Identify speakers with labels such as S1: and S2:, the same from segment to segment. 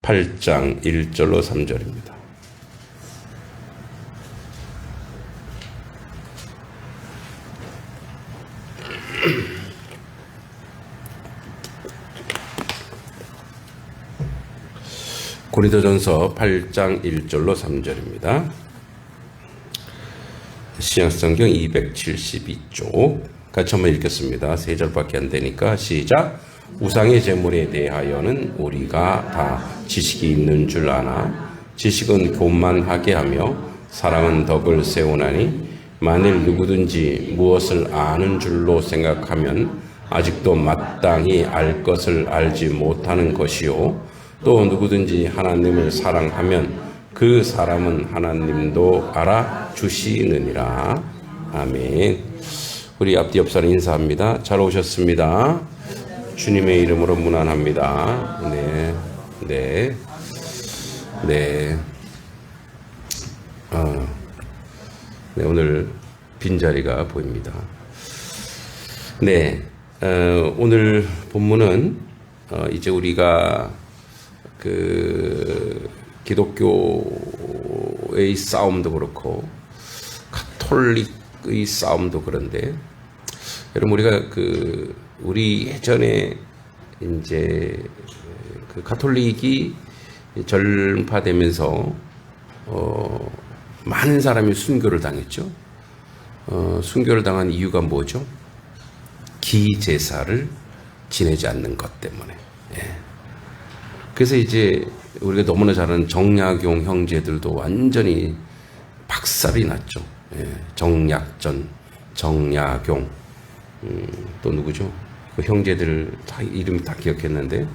S1: 8장 1절로 3절입니다. 고린도전서 8장 1절로 3절입니다. 신약성경 272쪽 같이 한번 읽겠습니다. 3절밖에 안 되니까 시작. 우상의 제물에 대하여는 우리가 다 지식이 있는 줄 아나 지식은 교만하게 하며 사람은 덕을 세우나니 만일 누구든지 무엇을 아는 줄로 생각하면 아직도 마땅히 알 것을 알지 못하는 것이요 또 누구든지 하나님을 사랑하면 그 사람은 하나님도 알아주시느니라. 아멘. 우리 앞뒤 옆사람 인사합니다. 잘 오셨습니다. 주님의 이름으로 문안합니다. 네. 오늘 빈자리가 보입니다. 네. 오늘 본문은 이제 우리가 기독교의 싸움도 그렇고 가톨릭의 싸움도 그런데 여러분 우리가 우리 예전에 이제 가톨릭이 전파되면서 많은 사람이 순교를 당했죠. 순교를 당한 이유가 뭐죠? 기제사를 지내지 않는 것 때문에. 그래서 이제 우리가 너무나 잘 아는 정약용 형제들도 완전히 박살이 났죠. 정약전, 정약용, 또 누구죠? 그 형제들 다 이름 다 기억했는데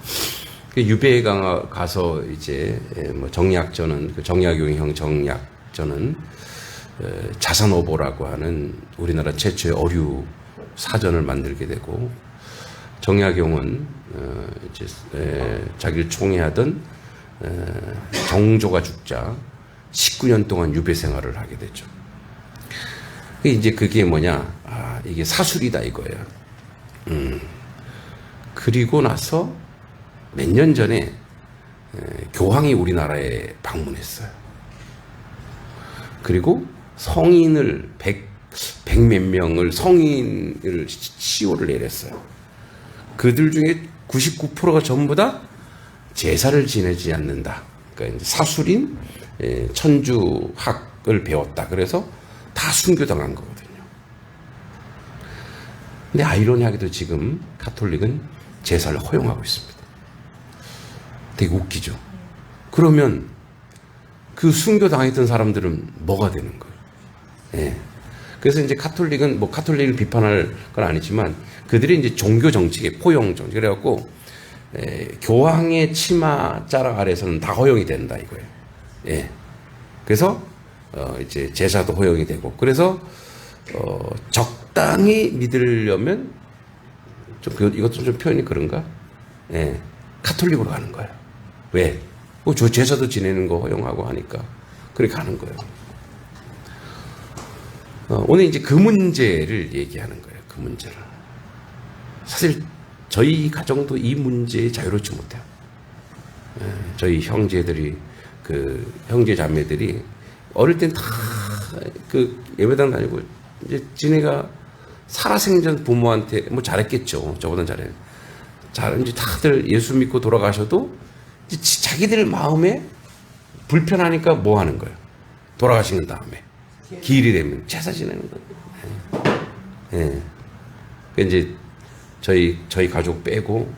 S1: 유배에 가서 이제 정약전은 정약용 형 정약전은 자산오보라고 하는 우리나라 최초의 어류 사전을 만들게 되고 정약용은 이제 자기를 총애하던 정조가 죽자 19년 동안 유배 생활을 하게 되죠. 이제 그게 뭐냐? 이게 사술이다 이거예요. 그리고 나서 몇 년 전에 교황이 우리나라에 방문했어요. 그리고 성인을 100 몇 명을 성인을 시효를 내렸어요. 그들 중에 99%가 전부 다 제사를 지내지 않는다. 그러니까 이제 사술인 천주학을 배웠다. 그래서 다 순교당한 거거든요. 근데 아이러니하게도 지금 가톨릭은 제사를 허용하고 있습니다. 되게 웃기죠. 그러면 그 순교당했던 사람들은 뭐가 되는 거예요? 그래서 이제 가톨릭은 가톨릭을 비판할 건 아니지만 그들이 이제 종교 정책의 포용 정책 그래갖고 교황의 치마 자락 아래서는 다 허용이 된다 이거예요. 그래서 이제 제사도 허용이 되고 그래서 적당히 믿으려면 좀 이것도 좀 표현이 그런가? 가톨릭으로 가는 거예요. 왜? 저 제사도 지내는 거 허용하고 하니까 그렇게 가는 거예요. 오늘 이제 그 문제를 얘기하는 거예요. 그 문제를. 사실 저희 가정도 이 문제에 자유롭지 못해요. 저희 형제들이 형제 자매들이 어릴 땐 다 예배당 다니고 이제 지네가 살아생전 부모한테 잘했겠죠. 저보단 잘해요. 이제 다들 예수 믿고 돌아가셔도 이제 자기들 마음에 불편하니까 뭐 하는 거예요? 돌아가시는 다음에 기일이 되면 제사 지내는 거예요. 이제 저희 가족 빼고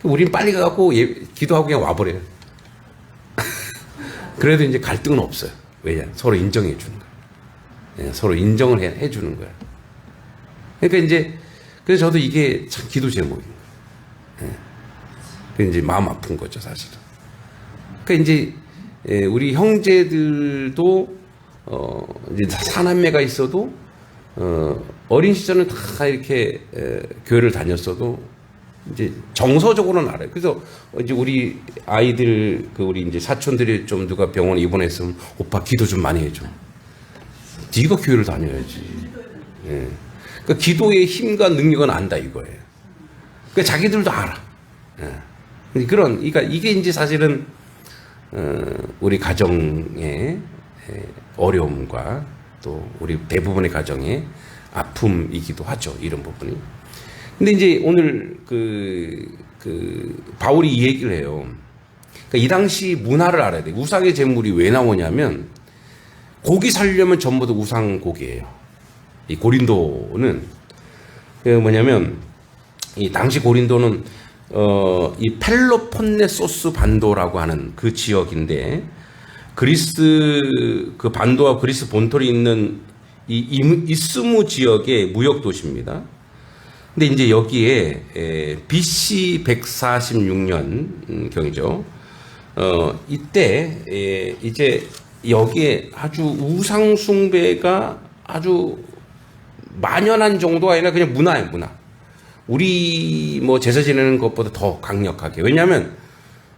S1: 우린 빨리 가고 기도하고 그냥 와버려요. 그래도 이제 갈등은 없어요. 왜냐? 서로 인정해 주는 거예요. 서로 인정을 해 주는 거예요. 그러니까 이제 그래서 저도 이게 참 기도 제목인 거예요. 그 이제 마음 아픈 거죠, 사실은. 그러니까 이제 우리 형제들도 이제 사남매가 있어도 어린 시절은 다 이렇게 교회를 다녔어도 이제 정서적으로는 알아요. 그래서 이제 우리 아이들 우리 이제 사촌들이 좀 누가 병원에 입원했으면 오빠 기도 좀 많이 해줘. 네가 교회를 다녀야지. 그러니까 기도의 힘과 능력은 안다 이거예요. 그러니까 자기들도 알아. 그러니까 이게 이제 사실은 우리 가정의 어려움과 또 우리 대부분의 가정의 아픔이기도 하죠. 이런 부분이. 근데 이제 오늘 바울이 이 얘기를 해요. 그러니까 이 당시 문화를 알아야 돼. 우상의 제물이 왜 나오냐면 고기 살려면 전부 다 우상 고기예요. 이 고린도는 뭐냐면 이 당시 고린도는 이 펠로폰네소스 반도라고 하는 그 지역인데 그리스 그 반도와 그리스 본토에 있는 이 이스무 지역의 무역 도시입니다. 근데 이제 여기에 BC 146년 경이죠. 이때 이제 여기에 아주 우상 숭배가 아주 만연한 정도가 아니라 그냥 문화예요, 문화. 우리 뭐 제사 지내는 것보다 더 강력하게. 왜냐하면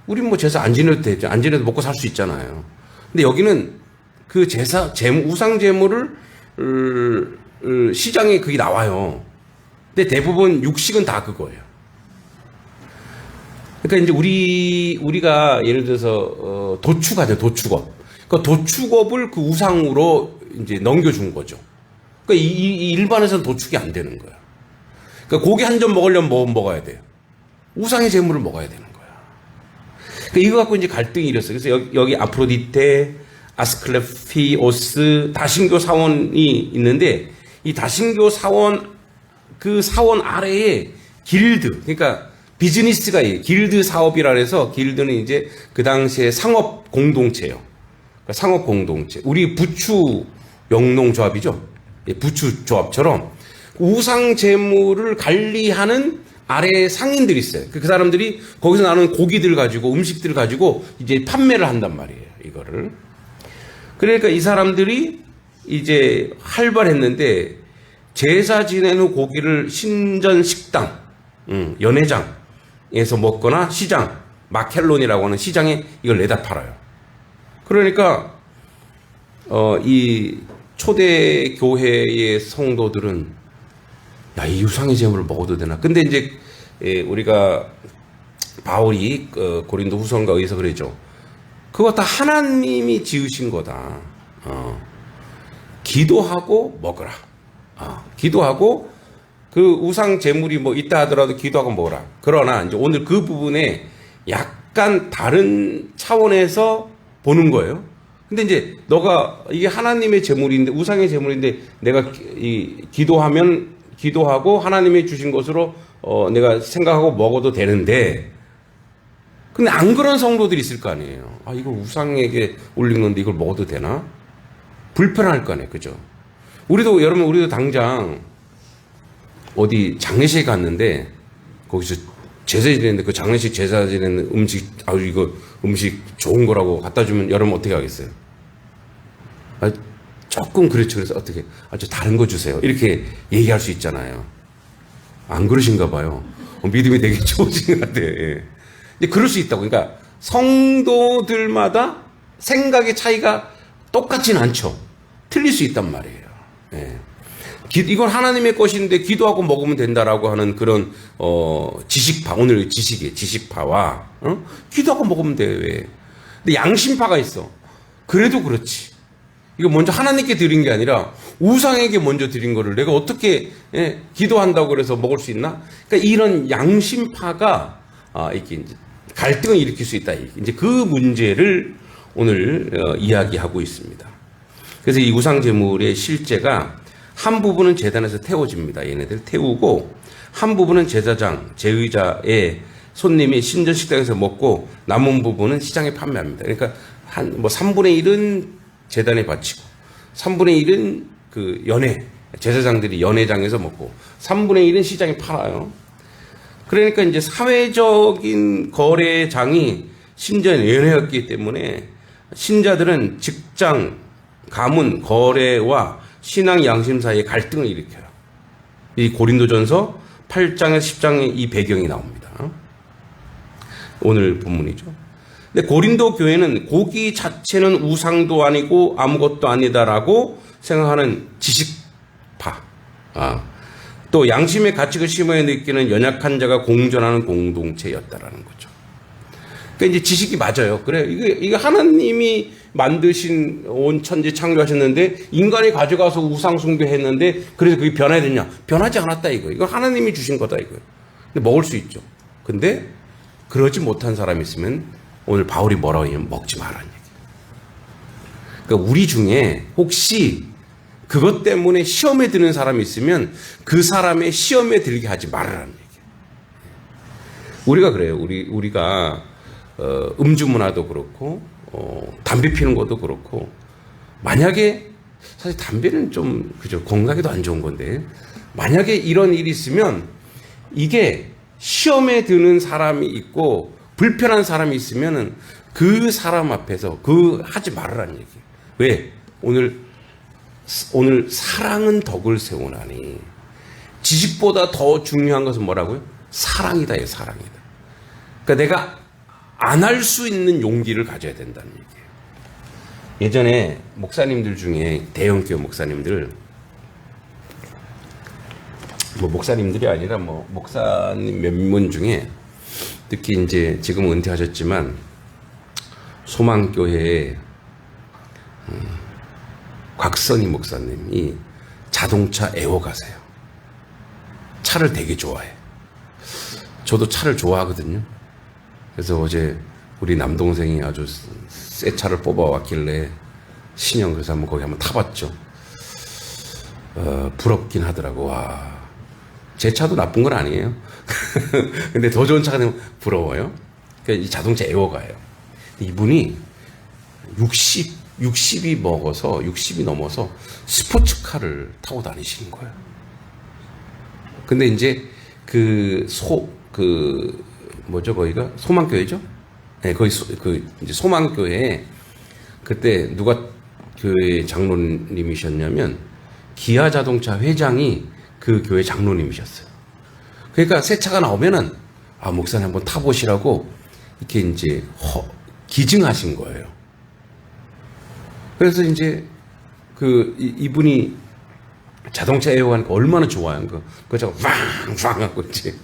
S1: 우리 뭐 제사 안 지내도 되죠. 안 지내도 먹고 살 수 있잖아요. 근데 여기는 그 우상 제물을 시장에 그게 나와요. 근데 대부분 육식은 다 그거예요. 그러니까 이제 우리가 예를 들어서 도축하죠, 도축업. 그 도축업을 그 우상으로 이제 넘겨준 거죠. 그러니까 이 일반에서는 도축이 안 되는 거야. 그러니까 고기 한 점 먹으려면 뭐 먹어야 돼요? 우상의 제물을 먹어야 되는 거야. 그러니까 이거 갖고 이제 갈등이 일었어요. 그래서 여기 아프로디테, 아스클레피오스 다신교 사원이 있는데 이 다신교 사원 그 사원 아래에 길드, 그러니까 비즈니스가 길드 사업이라 해서 길드는 이제 그 당시에 상업 공동체예요. 그러니까 상업 공동체. 우리 부추 영농조합이죠. 부추 조합처럼 우상 재물을 관리하는 아래 상인들이 있어요. 그 사람들이 거기서 나오는 고기들 가지고 음식들을 가지고 이제 판매를 한단 말이에요. 이거를. 그러니까 이 사람들이 이제 활발했는데 제사 지낸 후 고기를 신전 식당, 연회장에서 먹거나 시장, 마켈론이라고 하는 시장에 이걸 내다 팔아요. 그러니까 이 초대 교회의 성도들은 야, 이 우상의 제물을 먹어도 되나? 근데 이제 우리가 바울이 고린도 후서인가 어디서 그러죠. 그거 다 하나님이 지으신 거다. 기도하고 먹으라. 기도하고 그 우상 제물이 뭐 있다 하더라도 기도하고 먹으라. 그러나 이제 오늘 그 부분에 약간 다른 차원에서 보는 거예요. 근데 이제 너가 이게 하나님의 제물인데 우상의 제물인데 내가 기도하고 하나님이 주신 것으로 내가 생각하고 먹어도 되는데 근데 안 그런 성도들이 있을 거 아니에요. 아, 이거 우상에게 올린 건데 이걸 먹어도 되나? 불편할 거 아니에요. 그죠? 여러분, 우리도 당장 어디 장례식에 갔는데 거기서 제사 지내는데 그 장례식 제사 지내는 음식, 아주 이거 음식 좋은 거라고 갖다 주면 여러분 어떻게 하겠어요? 조금 그렇죠. 그래서 어떻게, 저 다른 거 주세요. 이렇게 얘기할 수 있잖아요. 안 그러신가 봐요. 믿음이 되게 좋으신 것 같아요. 예. 근데 그럴 수 있다고. 그러니까 성도들마다 생각의 차이가 똑같진 않죠. 틀릴 수 있단 말이에요. 예. 이건 하나님의 것인데 기도하고 먹으면 된다라고 하는 그런 지식파, 오늘 지식파와 기도하고 먹으면 돼. 왜? 근데 양심파가 있어. 그래도 그렇지. 이거 먼저 하나님께 드린 게 아니라 우상에게 먼저 드린 거를 내가 어떻게 기도한다고 그래서 먹을 수 있나? 그러니까 이런 양심파가 이렇게 이제 갈등을 일으킬 수 있다. 이제 그 문제를 오늘 이야기하고 있습니다. 그래서 이 우상 제물의 실제가 한 부분은 제단에서 태워집니다. 얘네들 태우고 한 부분은 제사장, 제의자의 손님이 신전 식당에서 먹고 남은 부분은 시장에 판매합니다. 그러니까 한 3분의 1은 제단에 바치고 3분의 1은 그 제사장들이 연회장에서 먹고 3분의 1은 시장에 팔아요. 그러니까 이제 사회적인 거래장이 신전 연회였기 때문에 신자들은 직장, 가문, 거래와 신앙 양심 사이에 갈등을 일으켜요. 이 고린도전서 8장에서 10장에 이 배경이 나옵니다. 오늘 본문이죠. 근데 고린도 교회는 고기 자체는 우상도 아니고 아무것도 아니다라고 생각하는 지식파, 또 양심의 가치를 심하게 느끼는 연약한 자가 공존하는 공동체였다라는 거죠. 그러니까 이제 지식이 맞아요. 그래, 이게 하나님이 만드신 온 천지 창조하셨는데 인간이 가져가서 우상 숭배했는데 그래서 그게 변화되냐? 변하지 않았다 이거. 이거 하나님이 주신 거다 이거. 근데 먹을 수 있죠. 근데 그러지 못한 사람이 있으면 오늘 바울이 뭐라고 하냐면 먹지 말라는 얘기. 그러니까 우리 중에 혹시 그것 때문에 시험에 드는 사람이 있으면 그 사람의 시험에 들게 하지 말라는 얘기. 우리가 그래요. 우리가 음주 문화도 그렇고 담배 피는 것도 그렇고 만약에 사실 담배는 좀 그죠 건강에도 안 좋은 건데 만약에 이런 일이 있으면 이게 시험에 드는 사람이 있고 불편한 사람이 있으면은 그 사람 앞에서 하지 말으라는 얘기. 왜? 오늘 사랑은 덕을 세우나니 지식보다 더 중요한 것은 뭐라고요? 사랑이다, 사랑이다. 그러니까 내가 안 할 수 있는 용기를 가져야 된다는 얘기예요. 예전에 목사님들 중에 대형교회 목사님들, 뭐 목사님들이 아니라 뭐 목사님 몇 분 중에 특히 이제 지금 은퇴하셨지만 소망교회에 곽선희 목사님이 자동차 애호가세요. 차를 되게 좋아해. 저도 차를 좋아하거든요. 그래서 어제 우리 남동생이 아주 새 차를 뽑아왔길래 신형 그래서 한번 거기 한번 타봤죠. 부럽긴 하더라고. 와, 제 차도 나쁜 건 아니에요. 근데 더 좋은 차가 되면 부러워요. 그러니까 이 자동차 애호가예요. 이분이 60이 먹어서 60이 넘어서 스포츠카를 타고 다니시는 거예요. 근데 이제 뭐죠 거기가 소망교회죠? 네, 거기 이제 소망교회에 그때 누가 교회 장로님이셨냐면 기아 자동차 회장이 그 교회 장로님이셨어요. 그러니까 새 차가 나오면은 목사님 한번 타보시라고 이렇게 이제 기증하신 거예요. 그래서 이제 이분이 자동차 애호가니까 얼마나 좋아요. 그거 자꾸 왕왕 하고 이제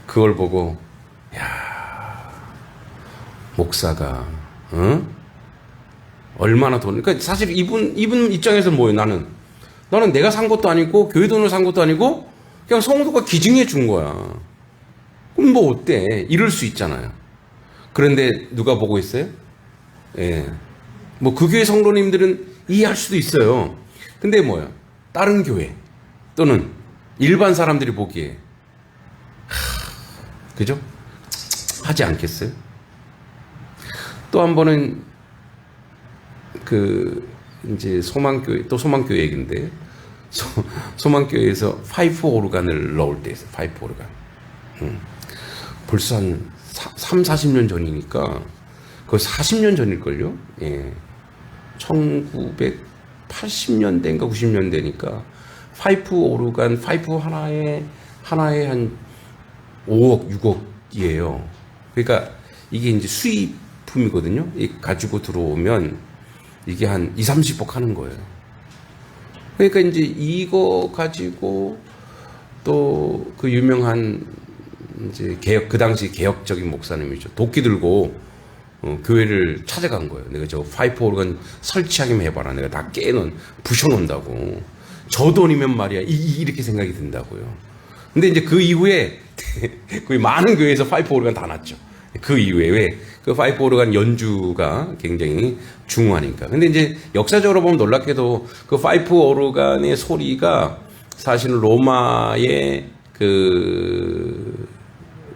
S1: 그걸 보고 야 목사가 얼마나 그러니까 사실 이분 입장에서는 뭐예요? 나는 내가 산 것도 아니고 교회 돈을 산 것도 아니고 그냥 성도가 기증해 준 거야. 그럼 뭐 어때? 이럴 수 있잖아요. 그런데 누가 보고 있어요? 예. 뭐 그 교회 성도님들은 이해할 수도 있어요. 근데 뭐야? 다른 교회 또는 일반 사람들이 보기에 그죠? 하지 않겠어요? 또 한 번은 이제 소망교회 얘기인데 소망교회에서 파이프 오르간을 넣을 때 있어요. 파이프 오르간. 벌써 한 3, 40년 전이니까 거의 40년 전일걸요? 예. 1980년대인가 90년대니까 파이프 오르간 파이프 하나에 한 5억, 6억이에요. 그러니까 이게 이제 수입품이거든요. 가지고 들어오면 이게 한 2, 30억 하는 거예요. 그러니까 이제 이거 가지고 또 그 유명한 이제 그 당시 개혁적인 목사님이죠. 도끼 들고 교회를 찾아간 거예요. 내가 저 파이프 오르간 설치하기만 해봐라. 내가 다 부셔놓는다고. 저 돈이면 말이야. 이렇게 생각이 든다고요. 근데 이제 그 이후에 거의 많은 교회에서 파이프 오르간 다 났죠. 그 이후에 왜? 그 파이프 오르간 연주가 굉장히 중요하니까. 근데 이제 역사적으로 보면 놀랍게도 그 파이프 오르간의 소리가 사실은 로마의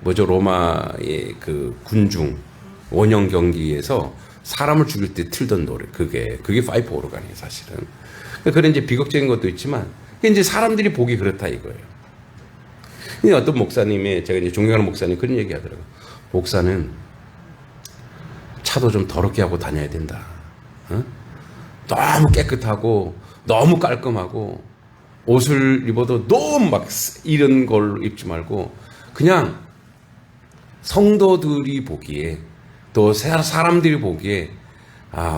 S1: 로마의 그 군중 원형 경기에서 사람을 죽일 때 틀던 노래 그게 파이프 오르간이에요 사실은. 그런 이제 비극적인 것도 있지만 이제 사람들이 보기 그렇다 이거예요. 근데 어떤 목사님의 제가 이제 존경하는 목사님 그런 얘기 하더라고요. 목사는 차도 좀 더럽게 하고 다녀야 된다. 너무 깨끗하고 너무 깔끔하고 옷을 입어도 너무 막 이런 걸 입지 말고 그냥 성도들이 보기에 또 사람들이 보기에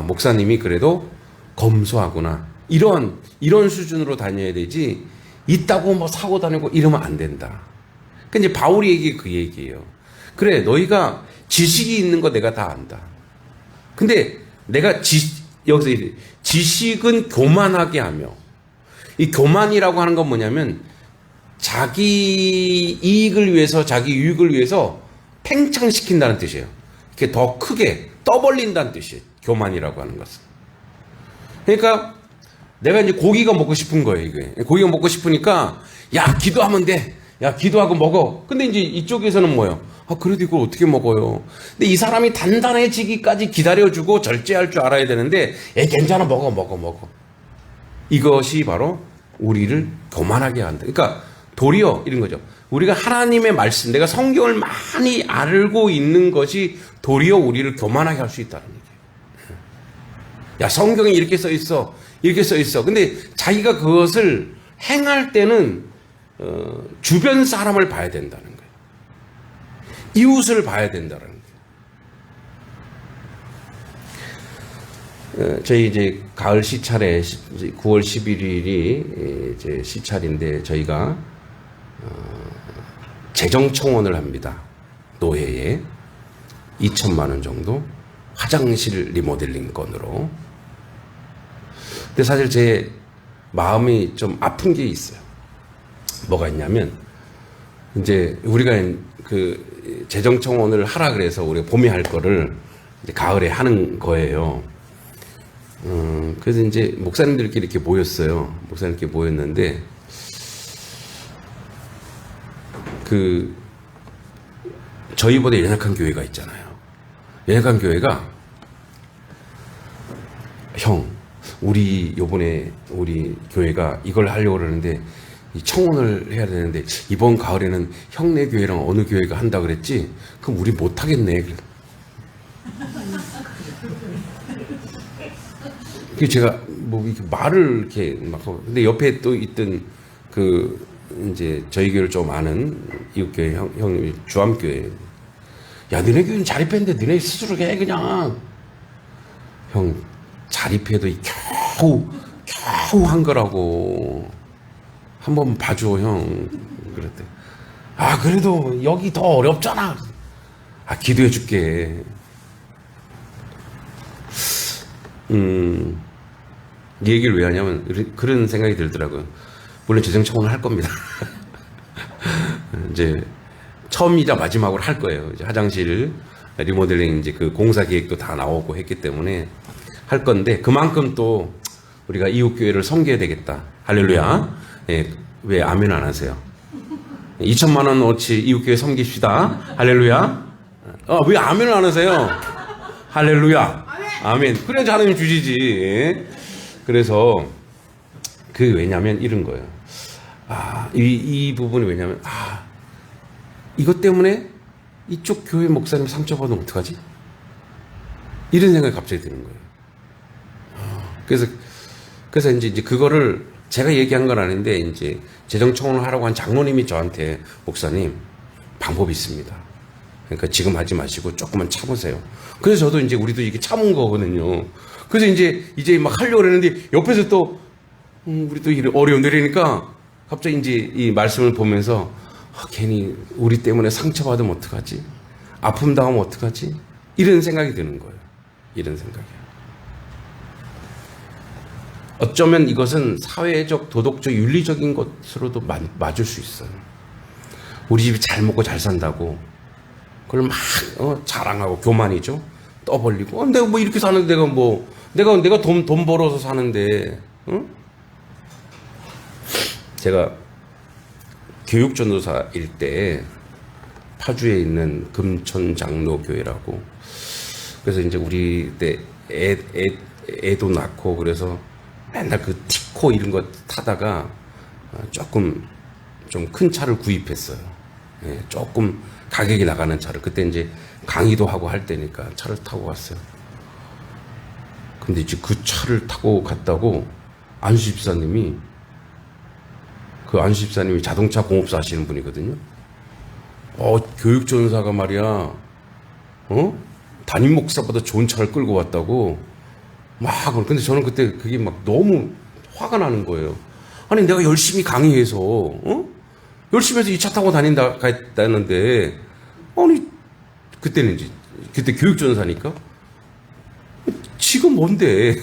S1: 목사님이 그래도 검소하구나 이런 수준으로 다녀야 되지 있다고 뭐 사고 다니고 이러면 안 된다. 그러니까 이제 바울이 얘기 그 얘기예요. 그래, 너희가 지식이 있는 거 내가 다 안다. 근데 내가 여기서 지식은 교만하게 하며, 이 교만이라고 하는 건 뭐냐면 자기 이익을 위해서, 자기 유익을 위해서 팽창시킨다는 뜻이에요. 이렇게 더 크게 떠벌린다는 뜻이에요. 교만이라고 하는 것은. 그러니까 내가 이제 고기가 먹고 싶은 거예요, 이게. 고기가 먹고 싶으니까, 야, 기도하면 돼. 야, 기도하고 먹어. 근데 이제 이쪽에서는 뭐예요? 아, 그래도 이걸 어떻게 먹어요? 근데 이 사람이 단단해지기까지 기다려주고 절제할 줄 알아야 되는데, 괜찮아, 먹어. 이것이 바로 우리를 교만하게 한다. 그러니까 도리어 이런 거죠. 우리가 하나님의 말씀, 내가 성경을 많이 알고 있는 것이 도리어 우리를 교만하게 할 수 있다는 얘기예요. 야, 성경에 이렇게 써 있어. 이렇게 써 있어. 근데 자기가 그것을 행할 때는 주변 사람을 봐야 된다는 거예요. 이웃을 봐야 된다는 거예요. 저희 이제 가을 시찰에 9월 11일이 이제 시찰인데 저희가 재정 청원을 합니다. 노회에 2천만 원 정도 화장실 리모델링 건으로. 근데 사실 제 마음이 좀 아픈 게 있어요. 뭐가 있냐면 이제 우리가 그 재정 청원을 하라 그래서 우리가 봄에 할 거를 이제 가을에 하는 거예요. 그래서 이제 목사님들끼리 이렇게 모였어요. 목사님끼리 모였는데 그 저희보다 연약한 교회가 있잖아요. 연약한 교회가 형, 우리 요번에 우리 교회가 이걸 하려고 그러는데 이 청원을 해야 되는데 이번 가을에는 형네 교회랑 어느 교회가 한다 그랬지? 그럼 우리 못 하겠네. 그 제가 뭐 이렇게 말을 이렇게 막 하고, 근데 옆에 또 있던 그 이제 저희 교회를 좀 아는 이웃교회 형님이 주암교회, 야, 너네 교회는 자립했는데 너네 스스로 해 그냥. 형, 자립해도 겨우 한 거라고. 한번 봐줘, 형. 그랬대. 아, 그래도 여기 더 어렵잖아. 아, 기도해 줄게. 이 얘기를 왜 하냐면 그런 생각이 들더라고요. 물론 재정 청원을 할 겁니다. 이제 처음이자 마지막으로 할 거예요. 이제 화장실 리모델링 이제 그 공사 계획도 다 나오고 했기 때문에 할 건데, 그만큼 또 우리가 이웃 교회를 섬겨야 되겠다. 할렐루야. 예, 왜 아멘 안 하세요? 2천만 원어치 이웃 교회 섬깁시다. 할렐루야. 왜 아멘을 안 하세요? 할렐루야. 아멘. 그래야지 하나님 주시지. 예. 그래서 왜냐면 이런 거예요. 이 부분이 왜냐면 이것 때문에 이쪽 교회 목사님 상처받으면 어떡하지? 이런 생각이 갑자기 드는 거예요. 그래서 이제 그거를 제가 얘기한 건 아닌데, 이제 재정청원을 하라고 한 장로님이 저한테, 목사님, 방법이 있습니다. 그러니까 지금 하지 마시고 조금만 참으세요. 그래서 저도 이제 우리도 이게 참은 거거든요. 그래서 이제 막 하려고 그러는데 옆에서 또, 우리도 어려운데 이러니까 갑자기 이제 이 말씀을 보면서 괜히 우리 때문에 상처받으면 어떡하지? 아픔 당하면 어떡하지? 이런 생각이 드는 거예요. 이런 생각이요. 어쩌면 이것은 사회적, 도덕적, 윤리적인 것으로도 맞을 수 있어요. 우리 집이 잘 먹고 잘 산다고 그걸 막 자랑하고 교만이죠. 떠벌리고 내가 뭐 이렇게 사는데 내가 돈 벌어서 사는데, 응? 제가 교육전도사일 때 파주에 있는 금천장로교회라고, 그래서 이제 우리 때 애도 낳고 그래서 맨날 그 티코 이런 거 타다가 조금 좀 큰 차를 구입했어요. 예, 조금 가격이 나가는 차를. 그때 이제 강의도 하고 할 때니까 차를 타고 갔어요. 근데 이제 그 차를 타고 갔다고 안수 집사님이, 그 안수 집사님이 자동차 공업사 하시는 분이거든요. 교육전사가 말이야, 담임 목사보다 좋은 차를 끌고 왔다고 막. 근데 저는 그때 그게 막 너무 화가 나는 거예요. 아니, 내가 열심히 강의해서, 열심히 해서 이 차 타고 다닌다 했다는데, 아니, 그때는 이제 그때 교육전사니까 지금 뭔데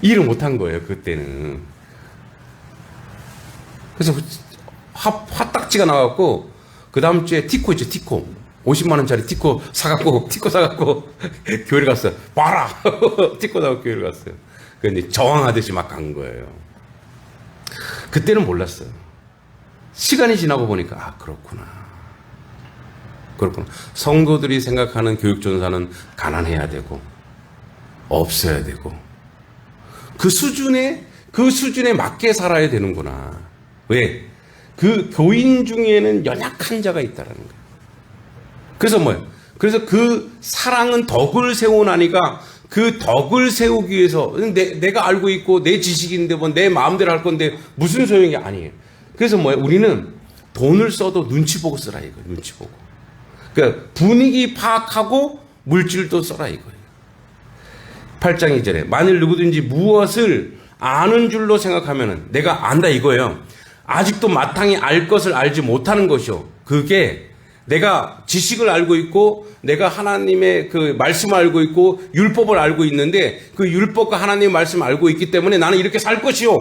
S1: 일을 못한 거예요 그때는. 그래서 화딱지가 나갖고 그 다음 주에 티코 있죠 티코 50만 원짜리 티코 사갖고 교회를 갔어요. 봐라 티코 사갖고 교회를 갔어요. 근데 저항하듯이 막 간 거예요. 그때는 몰랐어요. 시간이 지나고 보니까 아 그렇구나. 성도들이 생각하는 교육전사는 가난해야 되고 없어야 되고 그 수준에 맞게 살아야 되는구나. 왜? 그 교인 중에는 연약한 자가 있다라는 거예요. 그래서 뭐예요? 그래서 그 사랑은 덕을 세우나니까 그 덕을 세우기 위해서 내가 알고 있고 내 지식인데 뭐 내 마음대로 할 건데 무슨 소용이 아니에요. 그래서 뭐예요? 우리는 돈을 써도 눈치 보고 쓰라 이거예요. 눈치 보고. 그러니까 분위기 파악하고 물질도 써라 이거예요. 8장 2절에 만일 누구든지 무엇을 아는 줄로 생각하면은 내가 안다 이거예요. 아직도 마땅히 알 것을 알지 못하는 것이요. 그게 내가 지식을 알고 있고 내가 하나님의 그 말씀을 알고 있고 율법을 알고 있는데 그 율법과 하나님의 말씀을 알고 있기 때문에 나는 이렇게 살 것이요.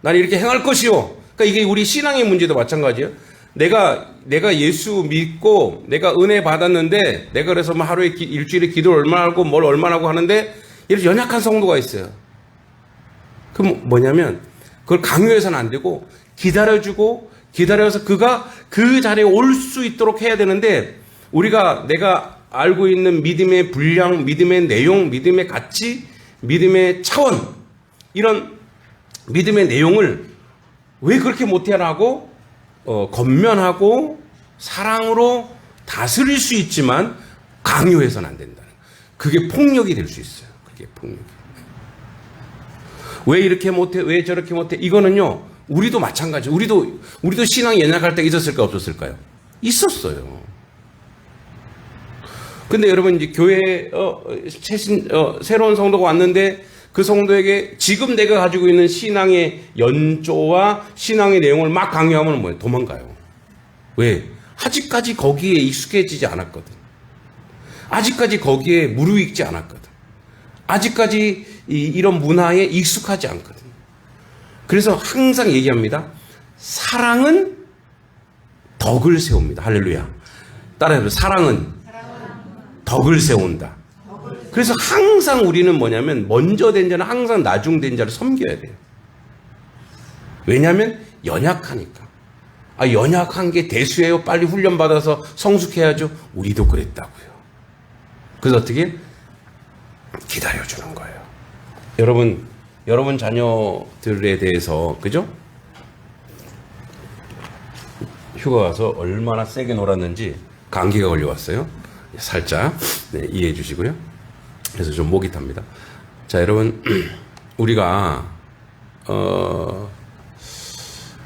S1: 나는 이렇게 행할 것이요. 그러니까 이게 우리 신앙의 문제도 마찬가지예요. 내가 예수 믿고 내가 은혜 받았는데 내가 그래서 뭐 하루에 일주일에 기도를 얼마나 하고 뭘 얼마나 하고 하는데 이렇게 연약한 성도가 있어요. 그럼 뭐냐면 그걸 강요해서는 안 되고 기다려서 그가 그 자리에 올 수 있도록 해야 되는데 내가 알고 있는 믿음의 분량, 믿음의 내용, 믿음의 가치, 믿음의 차원 이런 믿음의 내용을 왜 그렇게 못해라고 건면하고 사랑으로 다스릴 수 있지만 강요해서는 안 된다는 그게 폭력이 될 수 있어요. 그게 폭력이. 왜 이렇게 못해? 왜 저렇게 못해? 이거는요. 우리도 마찬가지. 우리도 신앙이 연약할 때 있었을까요? 없었을까요? 있었어요. 근데 여러분 이제 교회에 새로운 성도가 왔는데 그 성도에게 지금 내가 가지고 있는 신앙의 연조와 신앙의 내용을 막 강요하면 뭐예요? 도망가요. 왜? 아직까지 거기에 익숙해지지 않았거든. 아직까지 거기에 무르익지 않았거든. 아직까지 이런 문화에 익숙하지 않거든. 그래서 항상 얘기합니다. 사랑은 덕을 세웁니다. 할렐루야. 따라해보세요. 사랑은 덕을 세운다. 그래서 항상 우리는 뭐냐면 먼저 된 자는 항상 나중된 자를 섬겨야 돼요. 왜냐하면 연약하니까. 연약한 게 대수예요. 빨리 훈련받아서 성숙해야죠. 우리도 그랬다고요. 그래서 어떻게? 기다려주는 거예요. 여러분 자녀들에 대해서 그죠? 휴가 가서 얼마나 세게 놀았는지 감기가 걸려왔어요. 살짝 이해해 주시고요. 그래서 좀 목이 탑니다. 자, 여러분 우리가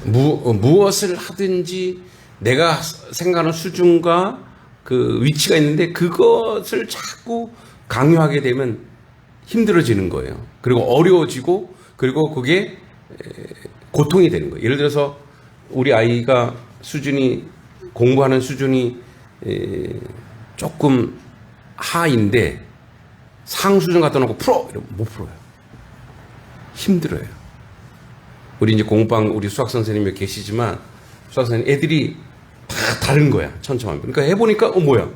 S1: 무엇을 하든지 내가 생각하는 수준과 그 위치가 있는데 그것을 자꾸 강요하게 되면 힘들어지는 거예요. 그리고 어려워지고 그리고 그게 고통이 되는 거예요. 예를 들어서 우리 아이가 공부하는 수준이 조금 하인데 상수준 갖다 놓고 풀어! 이러면 못 풀어요. 힘들어요. 우리 이제 공방 우리 수학 선생님이 계시지만 수학 선생님 애들이 다 다른 거야. 천차만별. 그러니까 해보니까 뭐야?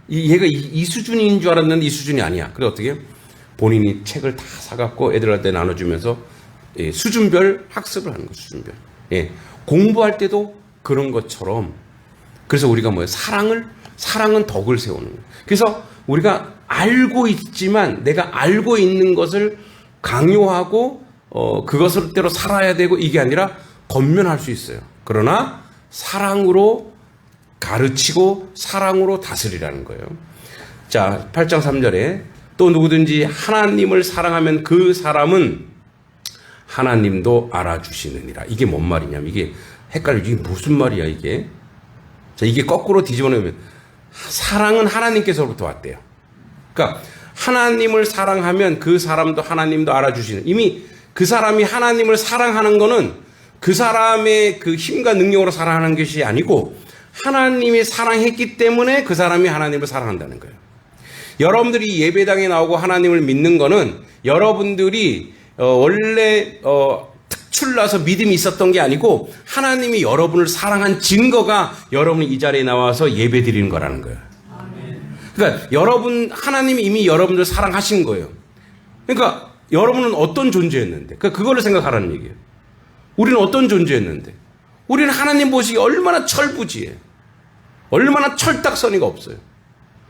S1: 얘가 이 수준인 줄 알았는데 이 수준이 아니야. 그래 어떻게 해요? 본인이 책을 다 사갖고 애들한테 나눠주면서 수준별 학습을 하는 거예요. 수준별. 공부할 때도 그런 것처럼 그래서 우리가 뭐예요? 사랑은 덕을 세우는 거예요. 그래서 우리가 알고 있지만 내가 알고 있는 것을 강요하고 그것을대로 살아야 되고 이게 아니라 건면할 수 있어요. 그러나 사랑으로 가르치고 사랑으로 다스리라는 거예요. 자, 8장 3절에 또 누구든지 하나님을 사랑하면 그 사람은 하나님도 알아주시느니라. 이게 뭔 말이냐면 이게 헷갈리죠. 이게 무슨 말이야 이게. 자, 이게 거꾸로 뒤집어 놓으면 사랑은 하나님께서부터 왔대요. 그러니까 하나님을 사랑하면 그 사람도 하나님도 알아주시는. 이미 그 사람이 하나님을 사랑하는 거는 그 사람의 그 힘과 능력으로 사랑하는 것이 아니고 하나님이 사랑했기 때문에 그 사람이 하나님을 사랑한다는 거예요. 여러분들이 예배당에 나오고 하나님을 믿는 거는 여러분들이 원래 특출나서 믿음이 있었던 게 아니고 하나님이 여러분을 사랑한 증거가 여러분이 이 자리에 나와서 예배 드리는 거라는 거예요. 그러니까 하나님이 이미 여러분들 사랑하신 거예요. 그러니까 여러분은 어떤 존재였는데, 그러니까 그거를 생각하라는 얘기예요. 우리는 어떤 존재였는데, 우리는 하나님 보시기에 얼마나 철부지해, 얼마나 철딱서니가 없어요.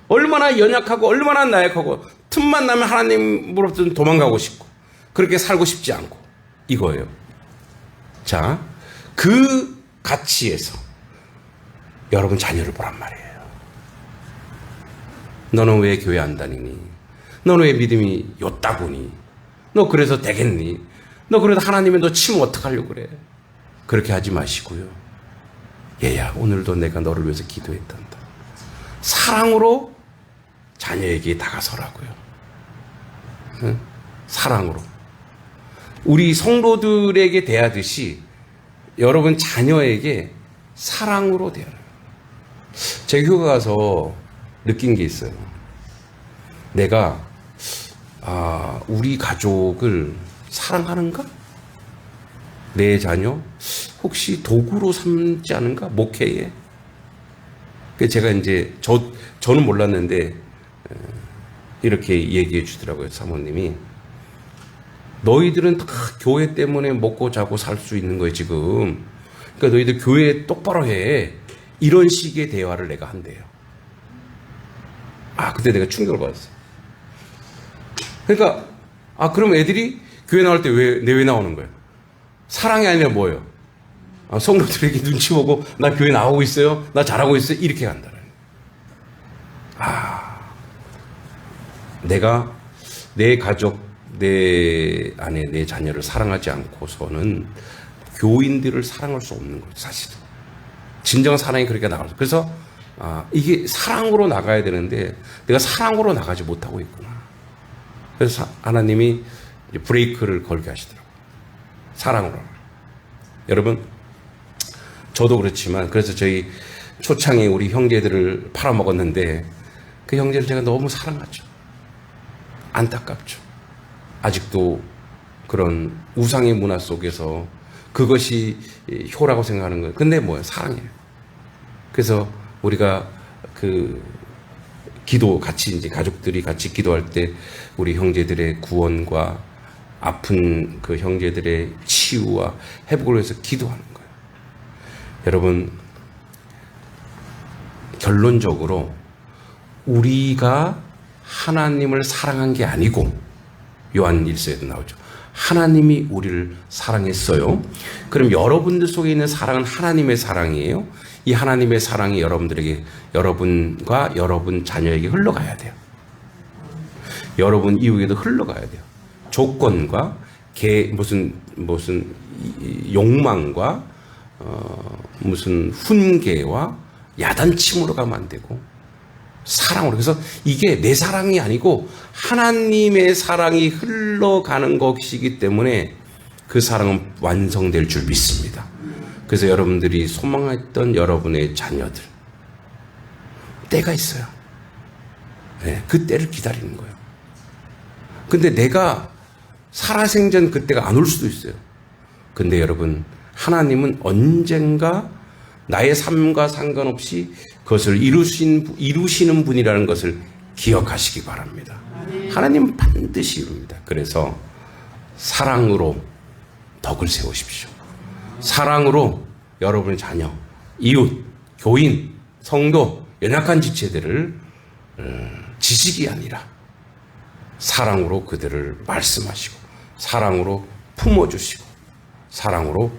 S1: 얼마나 연약하고 얼마나 나약하고 틈만 나면 하나님으로부터 도망가고 싶고 그렇게 살고 싶지 않고 이거예요. 자, 그 가치에서 여러분 자녀를 보란 말이에요. 너는 왜 교회 안 다니니? 너는 왜 믿음이 요따구니? 너 그래서 되겠니? 너 그래도 하나님이 너 치면 어떡하려고 그래? 그렇게 하지 마시고요. 얘야, 오늘도 내가 너를 위해서 기도했단다. 사랑으로 자녀에게 다가서라고요. 응? 사랑으로. 우리 성도들에게 대하듯이 여러분 자녀에게 사랑으로 대하라. 제가 휴가 가서 느낀 게 있어요. 내가 우리 가족을 사랑하는가? 내 자녀 혹시 도구로 삼지 않은가? 목회에. 제가 이제 저는 몰랐는데 이렇게 얘기해 주더라고요. 사모님이. 너희들은 다 교회 때문에 먹고 자고 살 수 있는 거예요, 지금. 그러니까 너희들 교회 똑바로 해. 이런 식의 대화를 내가 한대요. 그때 내가 충격을 받았어요. 그러니까, 그럼 애들이 교회 나올 때 왜 나오는 거예요? 사랑이 아니라 뭐예요? 성도들에게 눈치 보고, 나 교회 나오고 있어요? 나 잘하고 있어요? 이렇게 간다는. 내가 내 가족, 내 아내, 내 자녀를 사랑하지 않고서는 교인들을 사랑할 수 없는 거죠, 사실은. 진정한 사랑이 그렇게 나가죠. 그래서, 이게 사랑으로 나가야 되는데, 내가 사랑으로 나가지 못하고 있구나. 그래서 하나님이 브레이크를 걸게 하시더라고요. 사랑으로. 여러분, 저도 그렇지만, 그래서 저희 초창에 우리 형제들을 팔아먹었는데, 그 형제를 제가 너무 사랑하죠. 안타깝죠. 아직도 그런 우상의 문화 속에서 그것이 효라고 생각하는 거예요. 근데 뭐예요? 사랑이에요. 그래서 우리가 같이 이제 가족들이 같이 기도할 때 우리 형제들의 구원과 아픈 그 형제들의 치유와 회복을 위해서 기도하는 거예요. 여러분, 결론적으로 우리가 하나님을 사랑한 게 아니고, 요한 1서에도 나오죠. 하나님이 우리를 사랑했어요. 그럼 여러분들 속에 있는 사랑은 하나님의 사랑이에요. 이 하나님의 사랑이 여러분과 여러분 자녀에게 흘러가야 돼요. 여러분 이후에도 흘러가야 돼요. 조건과 무슨 욕망과 무슨 훈계와 야단침으로 가면 안 되고, 사랑으로. 그래서 이게 내 사랑이 아니고 하나님의 사랑이 흘러가는 것이기 때문에 그 사랑은 완성될 줄 믿습니다. 그래서 여러분들이 소망했던 여러분의 자녀들, 때가 있어요. 네, 그 때를 기다리는 거예요. 근데 내가 살아생전 그때가 안 올 수도 있어요. 근데 여러분, 하나님은 언젠가 나의 삶과 상관없이 그것을 이루시는 분이라는 것을 기억하시기 바랍니다. 하나님은 반드시 이룹니다. 그래서 사랑으로 덕을 세우십시오. 사랑으로 여러분의 자녀, 이웃, 교인, 성도, 연약한 지체들을 지식이 아니라 사랑으로 그들을 말씀하시고, 사랑으로 품어주시고, 사랑으로